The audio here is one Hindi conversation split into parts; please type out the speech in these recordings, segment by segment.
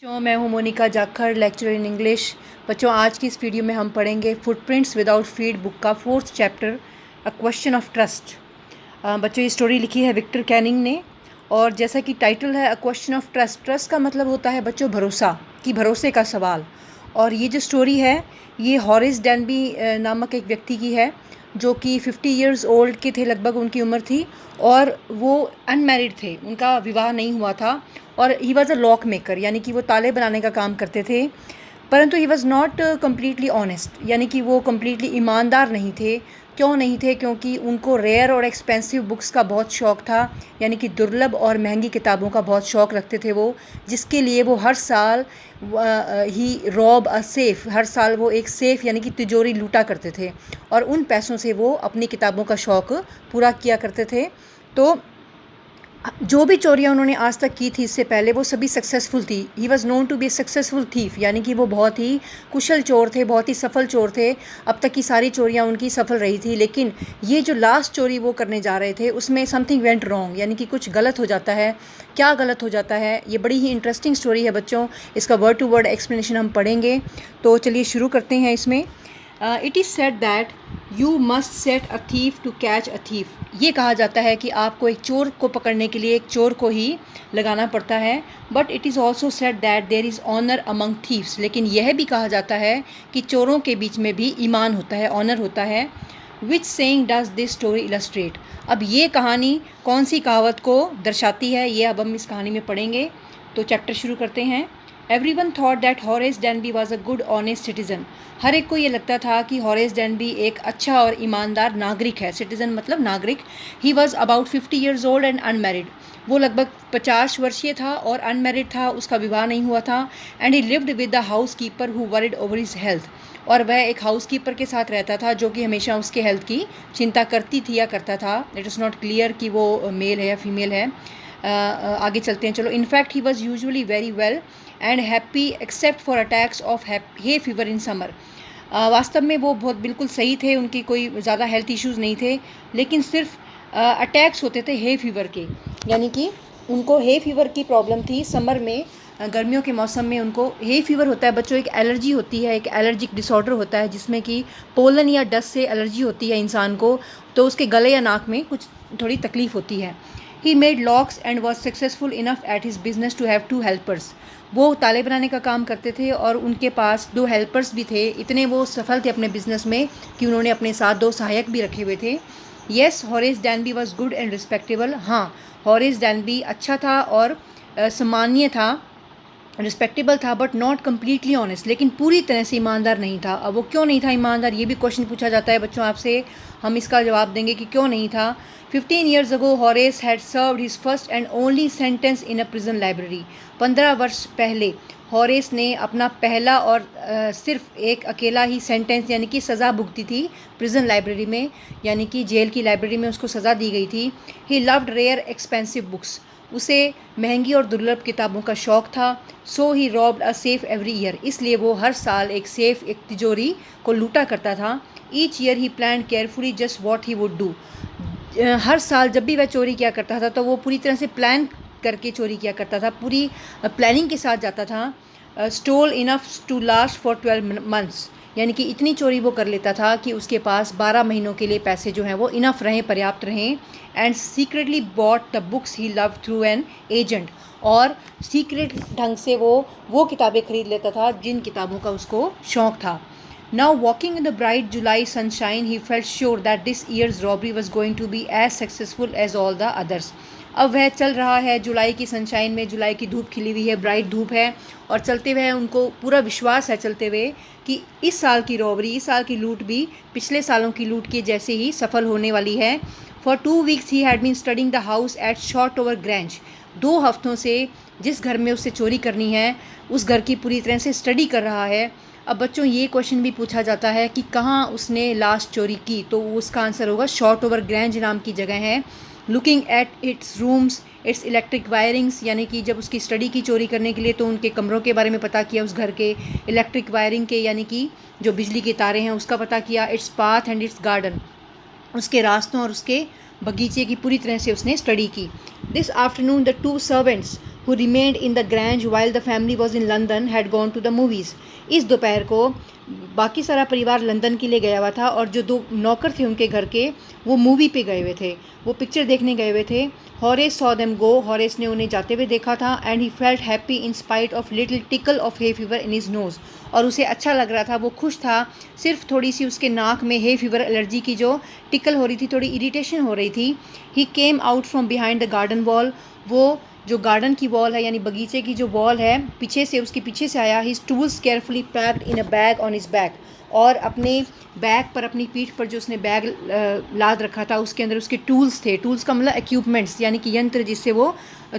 बच्चों, मैं हूं Monika Jakhar, lecturer in English. बच्चों, आज की इस वीडियो में हम पढ़ेंगे फुटप्रिंट्स विदाउट फीट बुक का 4th chapter, a question of trust. बच्चों, ये स्टोरी लिखी है विक्टर कैनिंग ने, और जैसा कि टाइटल है a question of trust. Trust का मतलब होता है बच्चों भरोसा, कि भरोसे का सवाल। और ये जो स्टोरी है ये हॉरेस डैनबी नामक एक व्यक्ति की है, जो कि 50 ईयर्स ओल्ड के थे, लगभग उनकी उम्र थी, और वो अनमैरिड थे, उनका विवाह नहीं हुआ था। और he was a lock maker, यानी कि वो ताले बनाने का काम करते थे। परंतु he was not completely honest, यानी कि वो कम्प्लीटली ईमानदार नहीं थे। क्यों नहीं थे? क्योंकि उनको रेयर और एक्सपेंसिव बुक्स का बहुत शौक़ था, यानी कि दुर्लभ और महंगी किताबों का बहुत शौक़ रखते थे वो, जिसके लिए वो हर साल ही रॉब अ सेफ़, हर साल वो एक सेफ़ यानी कि तिजोरी लूटा करते थे, और उन पैसों से वो अपनी किताबों का शौक़ पूरा किया करते थे। तो जो भी चोरियाँ उन्होंने आज तक की थी इससे पहले, वो सभी सक्सेसफुल थी। He was known to be successful thief, यानी कि वो बहुत ही कुशल चोर थे, बहुत ही सफल चोर थे। अब तक की सारी चोरियाँ उनकी सफल रही थी, लेकिन ये जो लास्ट चोरी वो करने जा रहे थे उसमें समथिंग वेंट रॉन्ग, यानी कि कुछ गलत हो जाता है। क्या गलत हो जाता है? ये बड़ी ही इंटरेस्टिंग स्टोरी है बच्चों, इसका वर्ड टू वर्ड एक्सप्लेनेशन हम पढ़ेंगे। तो चलिए शुरू करते हैं इसमें। It is said that you must set a thief to catch a thief. ये कहा जाता है कि आपको एक चोर को पकड़ने के लिए एक चोर को ही लगाना पड़ता है। But it is also said that there is honour among thieves. लेकिन यह भी कहा जाता है कि चोरों के बीच में भी ईमान होता है, ऑनर होता है। Which saying does this story illustrate. अब ये कहानी कौन सी कहावत को दर्शाती है, ये अब हम इस कहानी में पढ़ेंगे। तो चैप्टर शुरू करते हैं। Everyone thought that Horace Danby was a good honest citizen. हर एक को ये लगता था कि हॉरेस डैनबी एक अच्छा और ईमानदार नागरिक है। सिटीजन मतलब नागरिक। He was about 50 years old and unmarried. वो लगभग 50 वर्षीय था और अनमैरिड था, उसका विवाह नहीं हुआ था। And he lived with the house keeper who worried over his health. और वह एक हाउस कीपर के साथ रहता था जो कि हमेशा उसके हेल्थ की चिंता करती थी या करता था। इट इज़ नॉट क्लियर कि वो मेल है या फीमेल है। आगे चलते हैं, चलो। In fact he was usually very well and happy except for attacks of hay fever in summer. वास्तव में वो बहुत बिल्कुल सही थे, उनकी कोई ज़्यादा हेल्थ इश्यूज़ नहीं थे, लेकिन सिर्फ अटैक्स होते थे हे फीवर के, यानी कि उनको हे फीवर की प्रॉब्लम थी समर में। गर्मियों के मौसम में उनको हे फीवर होता है बच्चों, एक एलर्जी होती है, एक एलर्जिक डिसऑर्डर होता है जिसमें कि पोलन या डस्ट से एलर्जी होती है इंसान को, तो उसके गले या नाक में कुछ थोड़ी तकलीफ होती है। He made locks and was successful enough at his business to have 2 helpers. वो ताले बनाने का काम करते थे और उनके पास 2 हेल्पर्स भी थे। इतने वो सफल थे अपने बिजनेस में कि उन्होंने अपने साथ 2 सहायक भी रखे हुए थे। Yes, Horace Danby was good and respectable. हाँ, हॉरेस डैनबी अच्छा था और सम्मानीय था, रिस्पेक्टेबल था, बट नॉट कम्प्लीटली ऑनेस्ट, लेकिन पूरी तरह से ईमानदार नहीं था। अब वो क्यों नहीं था ईमानदार, ये भी क्वेश्चन पूछा जाता है बच्चों आपसे। हम इसका जवाब देंगे कि क्यों नहीं था। 15 years ago Horace had served his first and only sentence in a prison library. 15 वर्ष पहले हॉरेस ने अपना पहला और सिर्फ एक अकेला ही सेंटेंस यानी कि सज़ा भुगती थी प्रिजन लाइब्रेरी में, यानी कि जेल की लाइब्रेरी में उसको सज़ा दी गई थी। He loved rare expensive books. उसे महंगी और दुर्लभ किताबों का शौक़ था। So he robbed a safe every year. इसलिए वो हर साल एक सेफ, एक तिजोरी को लूटा करता था। Each year he plan carefully just what he would do. हर साल जब भी वह चोरी किया करता था तो वो पूरी तरह से प्लान करके चोरी किया करता था, पूरी प्लानिंग के साथ जाता था। Stole enough to last for 12 months, यानी कि इतनी चोरी वो कर लेता था कि उसके पास 12 महीनों के लिए पैसे जो हैं वो इनफ रहें, पर्याप्त रहें। And secretly bought the books he love through an agent. और सीक्रेट ढंग से वो किताबें खरीद लेता था जिन किताबों का उसको शौक़ था। Now walking in the bright July sunshine, he felt sure that this year's robbery was going to be as successful as all the others. अब वह चल रहा है जुलाई की सनशाइन में, जुलाई की धूप खिली हुई है, ब्राइट धूप है, और चलते हुए उनको पूरा विश्वास है चलते हुए कि इस साल की रॉबरी, इस साल की लूट भी पिछले सालों की लूट के जैसे ही सफल होने वाली है। For 2 weeks he had been studying the house at Shotover Grange. 2 हफ्तों से जिस घर में उसे चोरी करनी है उस घर की पूरी तरह से स्टडी कर रहा है। अब बच्चों, ये क्वेश्चन भी पूछा जाता है कि कहाँ उसने लास्ट चोरी की, तो उसका आंसर होगा शॉर्ट ओवर ग्रैंज नाम की जगह है। Looking at its rooms, it's electric wirings, यानी कि जब उसकी स्टडी की चोरी करने के लिए तो उनके कमरों के बारे में पता किया, उस घर के इलेक्ट्रिक वायरिंग के, यानी कि जो बिजली के तारे हैं उसका पता किया। Its path and it's garden, उसके रास्तों और उसके बगीचे की पूरी तरह से उसने स्टडी की। This afternoon the 2 servants who remained in the Grange while the family was in London had gone to the movies. इस दोपहर को बाकी सारा परिवार लंदन के लिए गया हुआ था और जो दो नौकर थे उनके घर के वो मूवी पे गए हुए थे, वो पिक्चर देखने गए हुए थे. Horace saw them go, Horace ने उन्हें जाते हुए देखा था. And he felt happy in spite of little tickle of hay fever in his nose. और उसे अच्छा लग रहा था, वो खुश था, सिर्फ थोड़ी सी उसके नाक में हे फीवर एलर्जी की जो टिकल हो रही थी, थोड़ी इरिटेशन हो रही थी. He came out from behind the garden wall, वो जो गार्डन की वॉल है यानी बगीचे की जो वॉल है पीछे से, उसके पीछे से आया. His tools carefully packed in a bag on his back, और अपने बैग पर, अपनी पीठ पर जो उसने बैग लाद रखा था उसके अंदर उसके टूल्स थे. टूल्स का मतलब इक्विपमेंट्स यानी कि यंत्र जिससे वो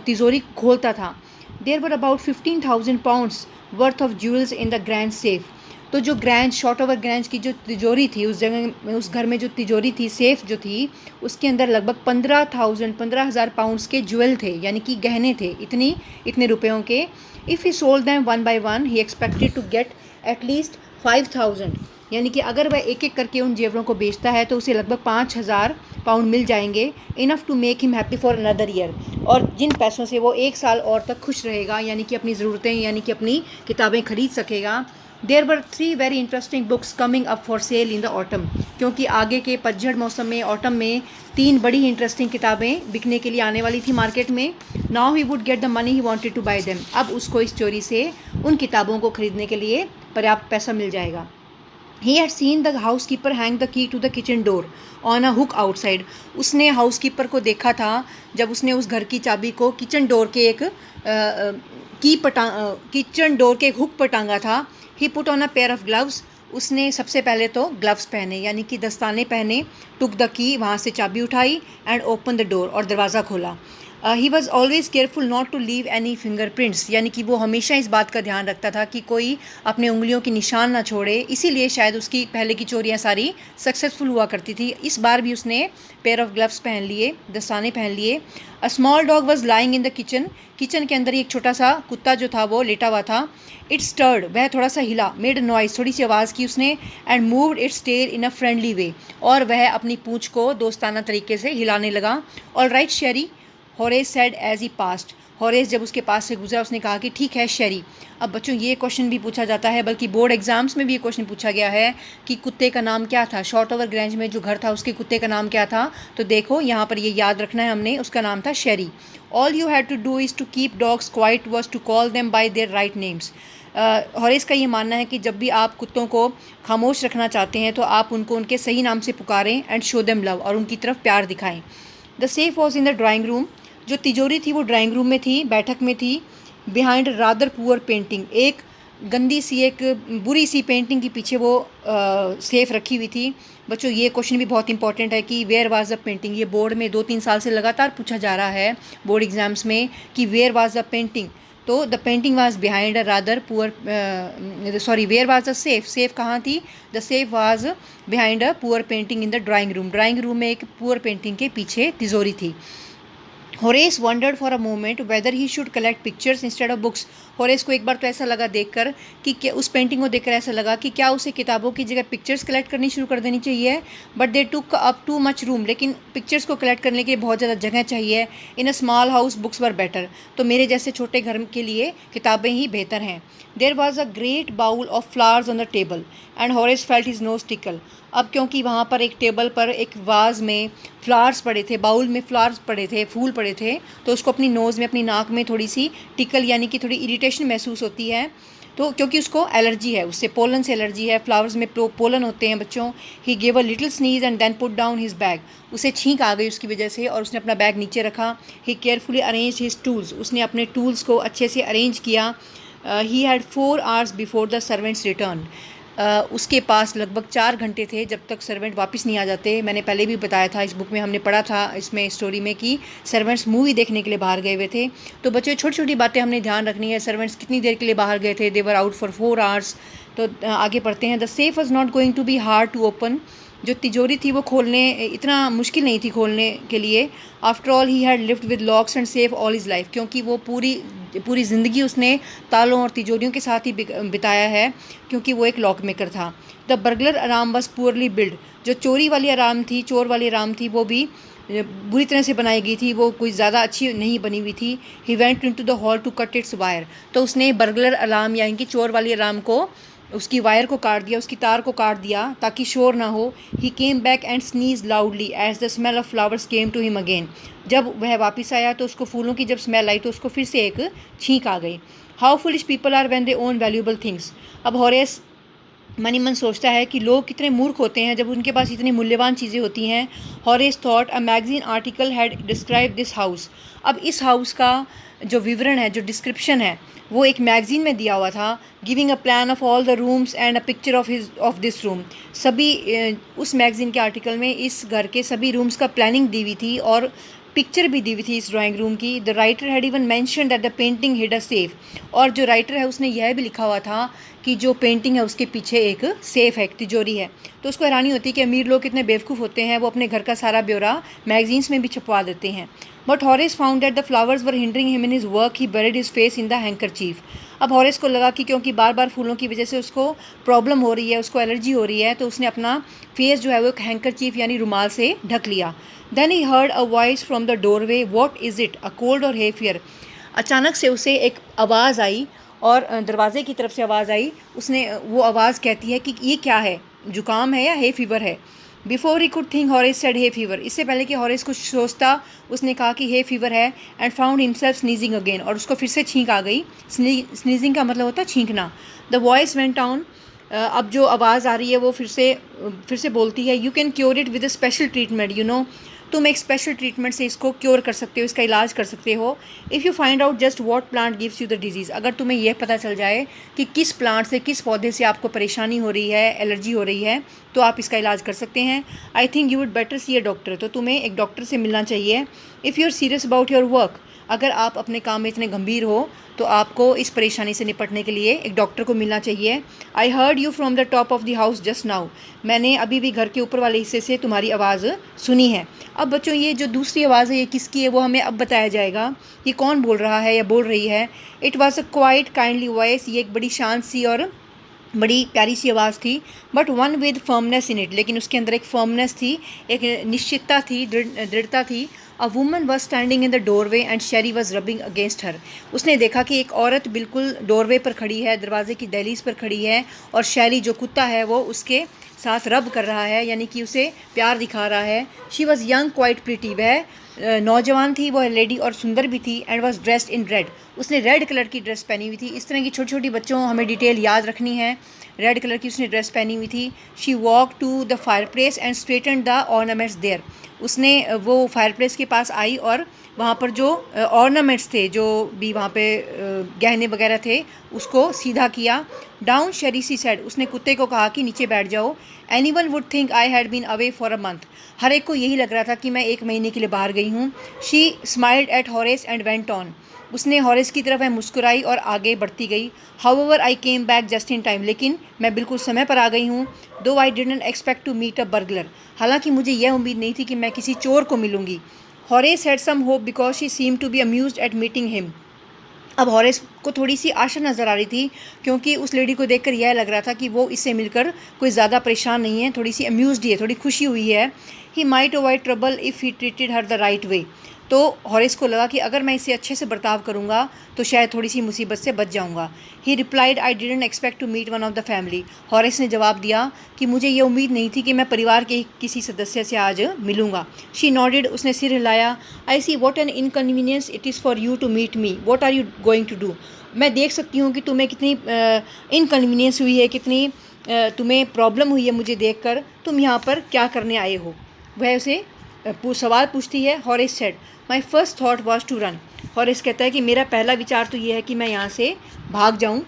तिजोरी खोलता था. There were about 15,000 pounds worth of jewels in the grand safe. तो जो ग्रैंज, शॉर्ट ओवर ग्रैंज की जो तिजोरी थी उस जगह में, उस घर में जो तिजोरी थी, सेफ जो थी, उसके अंदर लगभग 15,000 पाउंड्स के ज्वेल थे यानी कि गहने थे, इतने रुपयों के. If he sold them one by one he expected to get at least 5,000, यानी कि अगर वह एक एक करके उन जेवरों को बेचता है तो उसे लगभग 5,000 पाउंड मिल जाएंगे. Enough to make him happy for another year, और जिन पैसों से वो 1 साल और तक खुश रहेगा, यानी कि अपनी ज़रूरतें, यानी कि अपनी किताबें खरीद सकेगा. There were 3 very interesting books coming up for sale in the autumn, क्योंकि आगे के पतझड़ मौसम में, ऑटम में 3 बड़ी इंटरेस्टिंग किताबें बिकने के लिए आने वाली थी मार्केट में. Now he would get the money he wanted to buy them, अब उसको इस चोरी से उन किताबों को खरीदने के लिए पर्याप्त पैसा मिल जाएगा. He had seen the housekeeper hang the key to the kitchen door on a hook outside. उसने हाउसकीपर को देखा था जब उसने उस घर की चाबी को किचन डोर के एक किचन डोर के एक हुक पर टांगा था. He put on a pair of gloves. उसने सबसे पहले तो ग्लव्स पहने यानी कि दस्ताने पहने. टुक द की, वहाँ से चाबी उठाई. एंड ओपन द डोर, और दरवाज़ा खोला. He was always careful not to leave any fingerprints, यानी कि वो हमेशा इस बात का ध्यान रखता था कि कोई अपने उंगलियों की निशान ना छोड़े. इसीलिए शायद उसकी पहले की चोरियाँ सारी सक्सेसफुल हुआ करती थी. इस बार भी उसने पेयर ऑफ ग्लव्स पहन लिए, दस्ताने पहन लिए. A small dog was lying in the kitchen. Kitchen के अंदर एक छोटा सा कुत्ता जो था वो लेटा हुआ था. इट स्टर्ड, वह थोड़ा सा हिला. मेड नॉइस, थोड़ी सी आवाज़ की उसने. And moved its tail in a friendly way, और वह अपनी पूँछ को दोस्ताना तरीके से हिलाने लगा. All right Sherry, Horace said as he passed. Horace जब उसके पास से गुजरा उसने कहा कि ठीक है शेरी. अब बच्चों ये क्वेश्चन भी पूछा जाता है, बल्कि बोर्ड एग्जाम्स में भी ये क्वेश्चन पूछा गया है कि कुत्ते का नाम क्या था. शॉर्ट ओवर ग्रैंज में जो घर था उसके कुत्ते का नाम क्या था. तो देखो यहाँ पर ये याद रखना है हमने, उसका नाम था Sherry. All you had to do is to keep dogs quiet was to call them by their right names. Horace का ये मानना है कि जब भी आप कुत्तों को खामोश रखना चाहते हैं तो आप उनको उनके सही नाम से पुकारें. एंड शो देम लव, और उनकी तरफ प्यार दिखाएं. The safe was in the drawing room. जो तिजोरी थी वो ड्राइंग रूम में थी, बैठक में थी. बिहाइंड रादर पुअर पेंटिंग, एक गंदी सी, एक बुरी सी पेंटिंग के पीछे वो सेफ रखी हुई थी. बच्चों ये क्वेश्चन भी बहुत इंपॉर्टेंट है कि वेयर वाज द पेंटिंग. ये बोर्ड में 2-3 साल से लगातार पूछा जा रहा है बोर्ड एग्जाम्स में कि वेयर वाज द पेंटिंग. तो the painting was behind a rather poor, sorry, where was the safe. Safe कहाँ थी? The safe was behind a poor painting in the drawing room. Drawing room में एक पुअर पेंटिंग के पीछे तिजोरी थी. Horace wondered for a moment whether he should collect pictures instead of books. Horace को एक बार तो ऐसा लगा देखकर कि क्या, उस पेंटिंग को देखकर ऐसा लगा कि क्या उसे किताबों की जगह पिक्चर्स कलेक्ट करनी शुरू कर देनी चाहिए. But they took up too much room, लेकिन पिक्चर्स को कलेक्ट करने के लिए बहुत ज़्यादा जगह चाहिए. In a small house books were better, तो मेरे जैसे छोटे घर के लिए किताबें ही बेहतर हैं. There was a great bowl of flowers on the table and Horace felt his nose tickle. अब क्योंकि वहाँ पर एक टेबल पर एक वाज में फ्लावर्स पड़े थे, बाउल में फ्लावर्स पड़े थे, फूल पड़े थे, तो उसको अपनी नोज़ में, अपनी नाक में थोड़ी सी टिकल यानी कि थोड़ी इरिटेशन महसूस होती है. तो क्योंकि उसको एलर्जी है, उससे पोलन से एलर्जी है. फ्लावर्स में पोलन होते हैं बच्चों. He gave a little sneeze and then put down his bag. उसे छींक आ गई उसकी वजह से और उसने अपना बैग नीचे रखा. ही केयरफुली अरेंज हिज टूल्स. उसने अपने टूल्स को अच्छे से अरेंज किया. He had 4 hours before the servants return. उसके पास लगभग 4 घंटे थे जब तक सर्वेंट वापस नहीं आ जाते. मैंने पहले भी बताया था, इस बुक में हमने पढ़ा था, इसमें स्टोरी में, कि सर्वेंट्स मूवी देखने के लिए बाहर गए हुए थे. तो बच्चों छोटी छोटी बातें हमने ध्यान रखनी है. सर्वेंट्स कितनी देर के लिए बाहर गए थे? They were out for 4 hours. तो आगे पढ़ते हैं. The safe was not going to be hard to open. जो तिजोरी थी वो खोलने इतना मुश्किल नहीं थी खोलने के लिए. After all he had lived with locks and safe all his life, क्योंकि वो पूरी पूरी ज़िंदगी उसने तालों और तिजोरियों के साथ ही बिताया है, क्योंकि वो एक लॉक मेकर था। The burglar alarm was poorly build, जो चोरी वाली अलार्म थी, चोर वाली अलार्म थी, वो भी बुरी तरह से बनाई गई थी, वो कोई ज़्यादा अच्छी नहीं बनी हुई थी। He went into the hall to cut its wire, तो उसने बर्गलर अलार्म यानी कि चोर वाली अलार्म को, उसकी वायर को काट दिया, उसकी तार को काट दिया ताकि शोर ना हो। He came back and sneeze loudly as the smell of flowers came to him again, जब वह वापस आया तो उसको फूलों की जब स्मेल आई तो उसको फिर से एक छींक आ गई। How foolish people are when they own valuable things. अब हॉरेस मन ही मन सोचता है कि लोग कितने मूर्ख होते हैं जब उनके पास इतनी मूल्यवान चीज़ें होती हैं। Horace thought a magazine article had describe this house, अब इस हाउस का जो विवरण है, जो डिस्क्रिप्शन है, वो एक मैगजीन में दिया हुआ था। Giving a plan of all the rooms and a picture of this room, सभी उस मैगजीन के आर्टिकल में इस घर के सभी रूम्स का प्लानिंग दी हुई थी और पिक्चर भी दी हुई थी इस ड्राइंग रूम की। The writer had even mentioned that the painting hid a safe, और जो राइटर है उसने यह भी लिखा हुआ था कि जो पेंटिंग है उसके पीछे एक सेफ है, एक तिजोरी है। तो उसको हैरानी होती है कि अमीर लोग कितने बेवकूफ़ होते हैं, वो अपने घर का सारा ब्यौरा मैगजीन्स में भी छपवा देते हैं। But Horace found that the flowers were hindering him in his work, he buried his face in the handkerchief. अब हॉरेस को लगा कि क्योंकि बार बार फूलों की वजह से उसको प्रॉब्लम हो रही है, उसको एलर्जी हो रही है, तो उसने अपना फेस जो है वो एक हैंकरचीफ यानी रुमाल से ढक लिया। Then he heard a voice from the doorway, what is it, a cold or hay fear. अचानक से उसे एक आवाज़ आई और दरवाजे की तरफ से आवाज़ आई। उसने वो आवाज़ कहती है कि ये क्या है, जुकाम है या हे फीवर है। Before he could think Horace said hay fever, इससे पहले कि हॉरेस कुछ सोचता उसने कहा कि हे फीवर है। And found himself sneezing again, और उसको फिर से छींक आ गई। स्नीजिंग का मतलब होता है छींकना। द वॉइस वेंट ऑन, अब जो आवाज़ आ रही है वो फिर से बोलती है, you can cure it with a special treatment, you know, तुम एक स्पेशल ट्रीटमेंट से इसको क्योर कर सकते हो, इसका इलाज कर सकते हो। If you find out just what plant gives you the disease, अगर तुम्हें यह पता चल जाए कि किस प्लांट से, किस पौधे से आपको परेशानी हो रही है, एलर्जी हो रही है, तो आप इसका इलाज कर सकते हैं। I think you would better see a doctor, तो तुम्हें एक डॉक्टर से मिलना चाहिए। If you are serious about your work, अगर आप अपने काम में इतने गंभीर हो तो आपको इस परेशानी से निपटने के लिए एक डॉक्टर को मिलना चाहिए। I heard you from the top of the house just now, मैंने अभी भी घर के ऊपर वाले हिस्से से तुम्हारी आवाज़ सुनी है। अब बच्चों ये जो दूसरी आवाज़ है ये किसकी है वो हमें अब बताया जाएगा, ये कौन बोल रहा है या बोल रही है। It was a quite kindly voice, ये एक बड़ी शांत सी और बड़ी प्यारी सी आवाज़ थी। But one with firmness in it, लेकिन उसके अंदर एक फर्मनेस थी, एक निश्चितता थी, दृढ़ता थी। A woman was standing in the doorway and Sheri was rubbing against her, उसने देखा कि एक औरत बिल्कुल डोरवे पर खड़ी है, दरवाजे की दहलीज पर खड़ी है, और शेरी जो कुत्ता है वो उसके साथ रब कर रहा है, यानी कि उसे प्यार दिखा रहा है। She was young quite pretty, वह नौजवान थी, वह लेडी और सुंदर भी थी। And was dressed in red, उसने रेड कलर की ड्रेस पहनी हुई थी। इस तरह की छोटी छोटी बच्चों हमें डिटेल याद रखनी है। रेड कलर की उसने ड्रेस पहनी हुई थी। She walk to the fireplace and straighten the ornaments there, उसने वो फायर प्लेस के पास आई और वहाँ पर जो ऑर्नामेंट्स थे, जो भी वहाँ पे गहने वगैरह थे, उसको सीधा किया। डाउन शेरीसी सेड, उसने कुत्ते को कहा कि नीचे बैठ जाओ। Anyone would think I had been away for a month, हर एक को यही लग रहा था कि मैं एक महीने के लिए बाहर गई हूँ। She smiled at Horace and went on, उसने हॉरेस की तरफ मुस्कुराई और आगे बढ़ती गई। However I came back just in time, लेकिन मैं बिल्कुल समय पर आ गई हूँ। Though I didn't expect to meet a burglar, हालांकि मुझे यह उम्मीद नहीं थी कि मैं किसी चोर को मिलूंगी। Horace had some hope because she seem to be amused at meeting him, अब हॉरेस को थोड़ी सी आशा नज़र आ रही थी, क्योंकि उस लेडी को देखकर यह लग रहा था कि वो इससे मिलकर कोई ज़्यादा परेशान नहीं है, थोड़ी सी अम्यूज्ड ही है, थोड़ी खुशी हुई है। He might avoid trouble if he treated her the right way, तो हॉरेस को लगा कि अगर मैं इसे अच्छे से बर्ताव करूंगा तो शायद थोड़ी सी मुसीबत से बच जाऊंगा। He replied I didn't expect to meet one of the family, Horace ने जवाब दिया कि मुझे ये उम्मीद नहीं थी कि मैं परिवार के किसी सदस्य से आज मिलूंगा। शी नॉडेड, उसने सिर हिलाया। I see what an inconvenience it is for you to meet me, what are you going to do, मैं देख सकती हूँ कि तुम्हें कितनी इनकन्वीनियंस हुई है, कितनी तुम्हें प्रॉब्लम हुई है मुझे देखकर, तुम यहाँ पर क्या करने आए हो। वह उसे सवाल पूछती है। Horace said my first thought was to run, Horace कहता है कि मेरा पहला विचार तो ये है कि मैं यहाँ से भाग जाऊँ।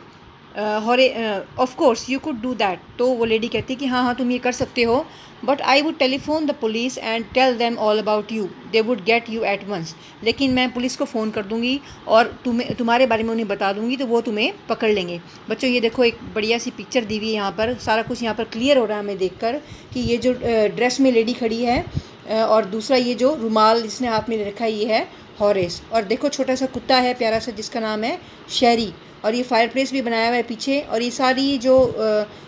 Of course you could do that, तो वो लेडी कहती है कि हाँ हाँ तुम ये कर सकते हो, but I would telephone the police and tell them all about you, they would get you at once, लेकिन मैं पुलिस को फ़ोन कर दूँगी और तुम्हारे बारे में उन्हें बता दूँगी तो वो तुम्हें पकड़ लेंगे। बच्चों ये देखो एक बढ़िया सी पिक्चर दी हुई है, यहाँ पर सारा कुछ यहाँ पर क्लियर हो रहा है हमें देखकर कि ये जो ड्रेस में लेडी खड़ी है और दूसरा ये जो रुमाल जिसने हाथ में रखा है ये है हॉरेस। और देखो छोटा सा कुत्ता है प्यारा सा जिसका नाम है शेरी, और ये फायर प्लेस भी बनाया हुआ है पीछे। और ये सारी जो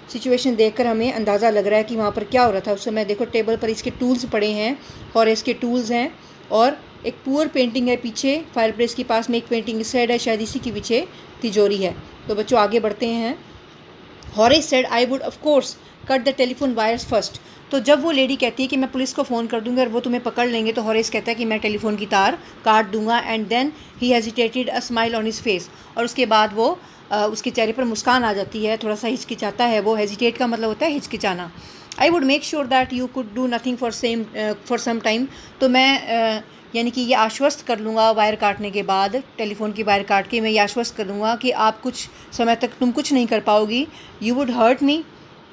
सिचुएशन देखकर हमें अंदाज़ा लग रहा है कि वहाँ पर क्या हो रहा था उस समय। देखो टेबल पर इसके टूल्स पड़े हैं, हॉरेस के टूल्स हैं, और एक पुअर पेंटिंग है पीछे फायर प्लेस के पास में, एक पेंटिंग इस साइड है, शायद इसी के पीछे तिजोरी है। तो बच्चों आगे बढ़ते हैं। Horace said I would of course cut the telephone wires first. तो जब वो लेडी कहती है कि मैं पुलिस को फ़ोन कर दूंगी और वो तुम्हें पकड़ लेंगे, तो हॉरेस कहता है कि मैं टेलीफोन की तार काट दूंगा। And then he hesitated a smile on his face. और उसके बाद वो उसके चेहरे पर मुस्कान आ जाती है, थोड़ा सा हिचकिचाता है वो। हेजिटेट का मतलब होता है हिचकिचाना। I would make sure that you could do nothing for some time. तो मैं यानी कि ये आश्वस्त कर लूँगा वायर काटने के बाद, टेलीफोन की वायर काट के मैं ये आश्वस्त कर लूँगा कि आप कुछ समय तक तुम कुछ नहीं कर पाओगी। यू वुड हर्ट मी,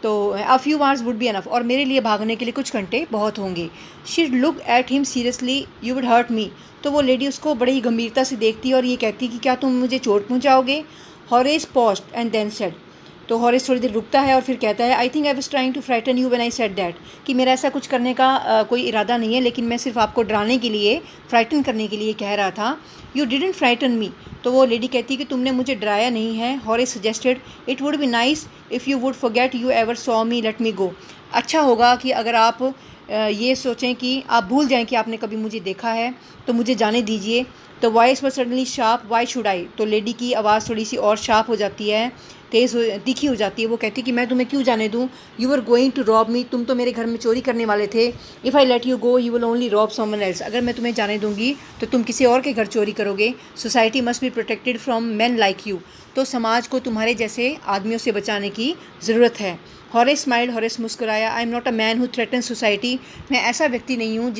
तो a few hours would be enough, और मेरे लिए भागने के लिए कुछ घंटे बहुत होंगे। She look at him seriously, you would hurt me. तो वो लेडी उसको बड़ी ही गंभीरता से देखती है और ये कहती है कि क्या तुम मुझे चोट पहुँचाओगे। Horace paused and then said. तो हॉरेस थोड़ी देर रुकता है और फिर कहता है I think I was trying to frighten you when I said that, कि मेरा ऐसा कुछ करने का कोई इरादा नहीं है, लेकिन मैं सिर्फ आपको डराने के लिए, फ्राइटन करने के लिए कह रहा था। यू डिडंट फ्राइटन मी। तो वो लेडी कहती है कि तुमने मुझे डराया नहीं है। Horace suggested it would be nice if you would forget you ever saw me, let me go. अच्छा होगा कि अगर आप ये सोचें कि आप भूल जाएं कि आपने कभी मुझे देखा है, तो मुझे जाने दीजिए। तो voice was suddenly sharp, why should I. तो लेडी की आवाज़ थोड़ी सी और शार्प हो जाती है, तीखी हो जाती है। वो कहती है कि मैं तुम्हें क्यों जाने दूँ। You are going to rob me, तुम तो मेरे घर में चोरी करने वाले थे। If I let you go you will only rob someone else, अगर मैं तुम्हें जाने दूँगी तो तुम किसी और के घर चोरी करोगे। Society must be protected from man like you, तो समाज को तुम्हारे जैसे आदमियों से बचाने की ज़रूरत है। हॉरेस स्माइल्ड, हॉरेस मुस्कुराया। I am not a man who threaten society, मैं ऐसा व्यक्ति नहीं हूँ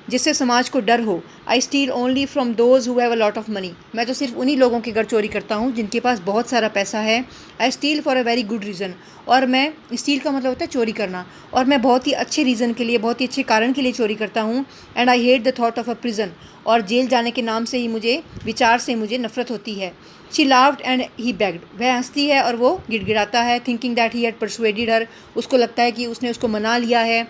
जिससे समाज को डर हो। I steal only from those who have a lot of money, मैं तो सिर्फ उन्हीं लोगों के घर चोरी करता हूँ जिनके पास बहुत सारा पैसा है। I steal for a very good reason, और मैं, स्टील का मतलब होता है चोरी करना, और मैं बहुत ही अच्छे रीज़न के लिए, बहुत ही अच्छे कारण के लिए चोरी करता हूँ। And I hate the thought of a prison, और जेल जाने के नाम से ही विचार से मुझे नफरत होती है। She laughed and he begged, वह हंसती है और वो गिड़गिड़ाता है। Thinking that he had persuaded her, उसको लगता है कि उसने उसको मना लिया है।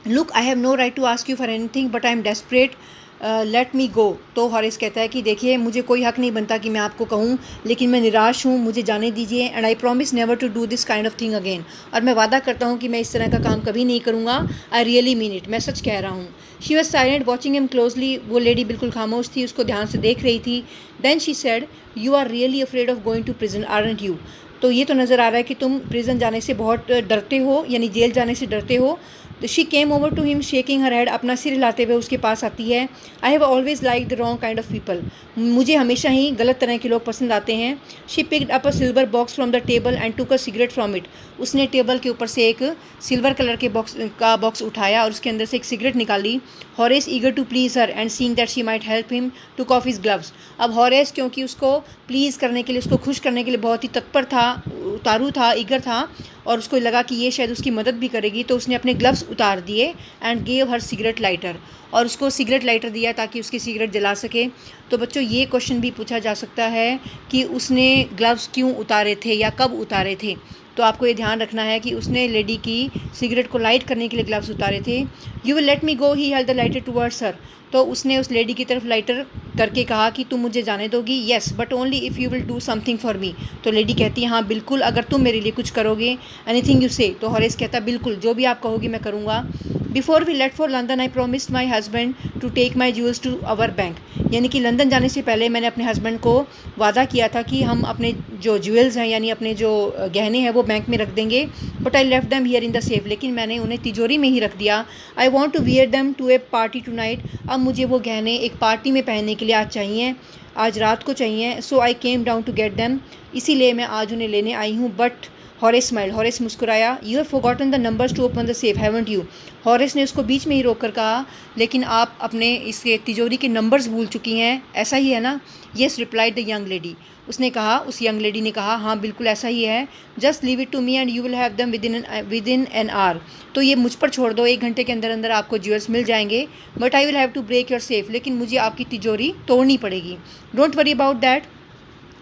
Look I have no right to ask you for anything but I am desperate, let me go. तो हॉरेस कहता है कि देखिए मुझे कोई हक नहीं बनता कि मैं आपको कहूँ, लेकिन मैं निराश हूँ, मुझे जाने दीजिए। And I promise never to do this kind of thing again, और मैं वादा करता हूँ कि मैं इस तरह का काम कभी नहीं करूँगा। आई रियली मीन इट, मैं सच कह रहा हूँ। She was silent watching him closely, वो लेडी बिल्कुल खामोश थी, उसको ध्यान से देख रही थी। Then she said you are really afraid of going to prison aren't you. तो ये तो नज़र आ रहा है कि तुम प्रिजन जाने से बहुत डरते हो, यानी जेल जाने से डरते हो। तो she came over to him shaking her head, अपना सिर हिलाते हुए उसके पास आती है। I have always like the wrong kind of people, मुझे हमेशा ही गलत तरह के लोग पसंद आते हैं। She picked up a silver box from the table and took a cigarette from it, उसने टेबल के ऊपर से एक सिल्वर कलर के बॉक्स उठाया और उसके अंदर से एक सिगरेट निकाली। Horace eager to please her and seeing that she might help him took off his gloves. अब हॉरेस क्योंकि उसको प्लीज़ करने के लिए, उसको खुश करने के लिए बहुत ही तत्पर था, उतारू था, ईगर था, और उसको लगा कि ये शायद उसकी मदद भी करेगी, तो उसने अपने ग्लव्स उतार दिए and gave her cigarette lighter, और उसको सिगरेट लाइटर दिया ताकि उसकी सिगरेट जला सके। तो बच्चों ये क्वेश्चन भी पूछा जा सकता है कि उसने ग्लव्स क्यों उतारे थे या कब उतारे थे। तो आपको ये ध्यान रखना है कि उसने लेडी की सिगरेट को लाइट करने के लिए ग्लव्स उतारे थे। You will let me go, he held the lighter towards हर, तो उसने उस लेडी की तरफ लाइटर करके कहा कि तुम मुझे जाने दोगी। Yes but only if you will do something for me. तो लेडी कहती है हाँ बिल्कुल, अगर तुम मेरे लिए कुछ करोगे। एनीथिंग यू से, तो हॉरेस कहता बिल्कुल, जो भी आप कहोगी मैं करूँगा। Before we let for London I promised my husband to take my jewels to our bank, यानी कि लंदन जाने से पहले मैंने अपने हस्बैंड को वादा किया था कि हम अपने जो ज्वेल्स हैं, यानी अपने जो गहने हैं, वो बैंक में रख देंगे। But I left them here in the safe, लेकिन मैंने उन्हें तिजोरी में ही रख दिया। I want to wear them to a party tonight, अब मुझे वो गहने एक पार्टी में पहनने के लिए आज चाहिए, आज रात को चाहिए। So I came down to get them, इसीलिए मैं आज उन्हें लेने आई हूँ। बट हॉरेस स्माइल, हॉरेस मुस्कुराया। You have forgotten the numbers to open the safe haven't you, Horace ने उसको बीच में ही रोक कर कहा, लेकिन आप अपने इसके तिजोरी के नंबर्स भूल चुकी हैं, ऐसा ही है ना। Yes replied the young lady, उसने कहा, उस यंग लेडी ने कहा हाँ बिल्कुल ऐसा ही है। Just leave it to me and you will have them within an hour, तो ये मुझ पर छोड़ दो, 1 घंटे के अंदर अंदर आपको ज्वेल्स मिल जाएंगे। But I will have to break your safe, लेकिन मुझे आपकी तिजोरी तोड़नी पड़ेगी। डोंट वरी अबाउट दैट,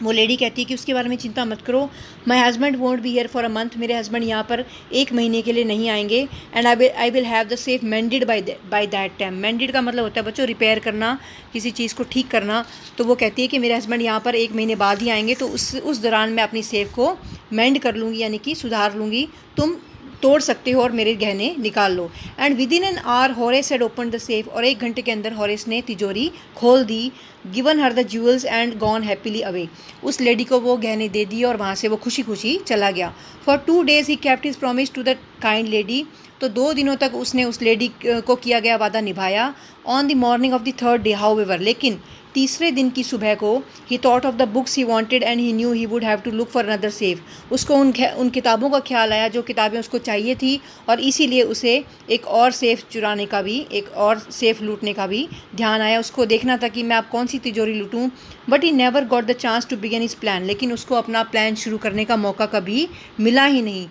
वो लेडी कहती है कि उसके बारे में चिंता मत करो, my husband won't be here for a month, मेरे हस्बैंड यहाँ पर 1 महीने के लिए नहीं आएंगे, and I will have the safe mended by that time. Mended का मतलब होता है बच्चों रिपेयर करना, किसी चीज़ को ठीक करना। तो वो कहती है कि मेरे हस्बैंड यहाँ पर 1 महीने बाद ही आएंगे, तो उस दौरान मैं अपनी सेफ को मेंड कर लूँगी, यानी कि सुधार लूँगी, तुम तोड़ सकते हो और मेरे गहने निकाल लो। And within an hour Horace had open the safe, और 1 घंटे के अंदर हॉरेस ने तिजोरी खोल दी। Given her the jewels and gone happily away, उस लेडी को वो गहने दे दिए और वहाँ से वो खुशी खुशी चला गया। For 2 days he kept his promise to the kind lady, तो 2 दिनों तक उसने उस लेडी को किया गया वादा निभाया। On the morning of the 3rd day however, लेकिन तीसरे दिन की सुबह को he thought of the books he wanted and he knew he would have to look for another safe, उसको उन किताबों का ख्याल आया जो किताबें उसको चाहिए थी, और इसीलिए उसे एक और सेफ चुराने का भी, एक और सेफ लूटने का भी ध्यान आया। उसको देखना था कि मैं अब कौन सी तिजोरी लूटूं, but he never got the chance to begin his plan, लेकिन उसको अपना प्लान शुरू करने का मौका कभी मिला ही नहीं।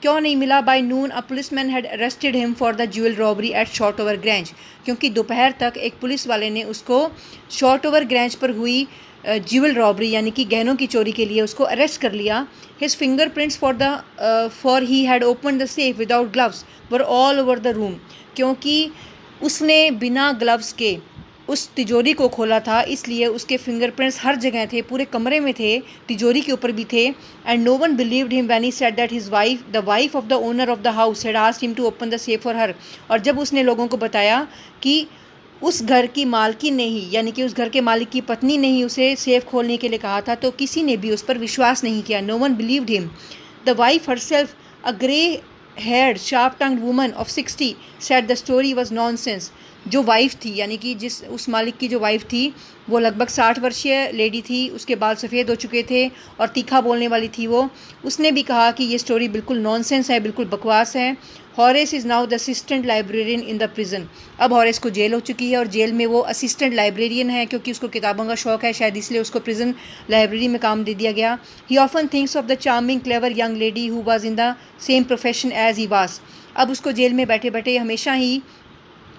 क्यों नहीं मिला? By noon a policeman had arrested him for the jewel robbery at Shortover Grange, क्योंकि दोपहर तक एक पुलिस वाले ने उसको शॉर्टओवर ग्रैंज पर हुई ज्वेल रॉबरी यानी कि गहनों की चोरी के लिए उसको अरेस्ट कर लिया। His finger prints for he had open the safe without gloves were all over the room, क्योंकि उसने बिना ग्लव्स के उस तिजोरी को खोला था, इसलिए उसके फिंगरप्रिंट्स हर जगह थे, पूरे कमरे में थे, तिजोरी के ऊपर भी थे। And no one believed him when he said that his wife the wife of the owner of the house had asked him to open the safe for her, और जब उसने लोगों को बताया कि उस घर की मालकिन ने ही, यानी कि उस घर के मालिक की पत्नी ने ही उसे सेफ खोलने के लिए कहा था, तो किसी ने भी उस पर विश्वास नहीं किया। No one believed him. The wife herself, a grey haired sharp tongued woman of 60, said the story was nonsense. जो वाइफ थी, यानी कि जिस उस मालिक की जो वाइफ थी, वो लगभग 60 वर्षीय लेडी थी, उसके बाल सफ़ेद हो चुके थे और तीखा बोलने वाली थी वो। उसने भी कहा कि ये स्टोरी बिल्कुल नॉनसेंस है, बिल्कुल बकवास है। Horace is now the assistant librarian in the prison, अब हॉरेस को जेल हो चुकी है और जेल में वो असिस्टेंट लाइब्रेरियन है, क्योंकि उसको किताबों का शौक है शायद, इसलिए उसको प्रिजन लाइब्रेरी में काम दे दिया गया। He often thinks of the charming clever young lady who was in the same profession as he was, अब उसको जेल में बैठे बैठे हमेशा ही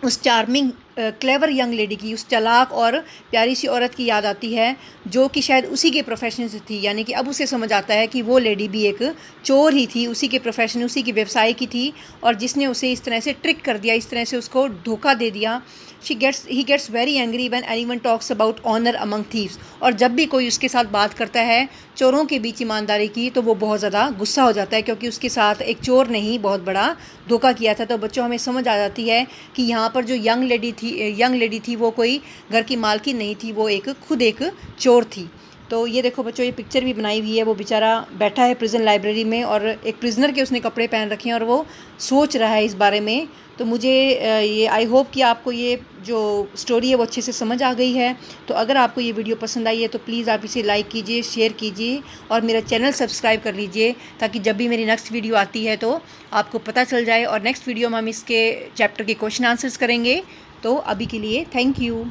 उस चार्मिंग क्लेवर यंग लेडी की, उस चालाक और प्यारी सी औरत की याद आती है जो कि शायद उसी के प्रोफेशन से थी, यानी कि अब उसे समझ आता है कि वो लेडी भी एक चोर ही थी, उसी के प्रोफेशन, उसी के व्यवसाय की थी, और जिसने उसे इस तरह से ट्रिक कर दिया, इस तरह से उसको धोखा दे दिया। He gets very angry when anyone talks about honour among thieves, और जब भी कोई उसके साथ बात करता है चोरों के बीच ईमानदारी की, तो वो बहुत ज़्यादा गुस्सा हो जाता है, क्योंकि उसके साथ एक चोर ने ही बहुत बड़ा धोखा किया था। तो बच्चों हमें समझ आ जाती है कि यहाँ पर जो यंग लेडी थी वो कोई घर की मालकिन नहीं थी, वो खुद एक चोर थी। तो ये देखो बच्चों, ये पिक्चर भी बनाई हुई है, वो बेचारा बैठा है प्रिजन लाइब्रेरी में और एक प्रिजनर के उसने कपड़े पहन रखे हैं और वो सोच रहा है इस बारे में। तो मुझे ये आई होप कि आपको ये जो स्टोरी है वो अच्छे से समझ आ गई है। तो अगर आपको ये वीडियो पसंद आई है तो प्लीज़ आप इसे लाइक कीजिए, शेयर कीजिए और मेरा चैनल सब्सक्राइब कर लीजिए, ताकि जब भी मेरी नेक्स्ट वीडियो आती है तो आपको पता चल जाए। और नेक्स्ट वीडियो में हम इसके चैप्टर के क्वेश्चन आंसर्स करेंगे। तो अभी के लिए थैंक यू।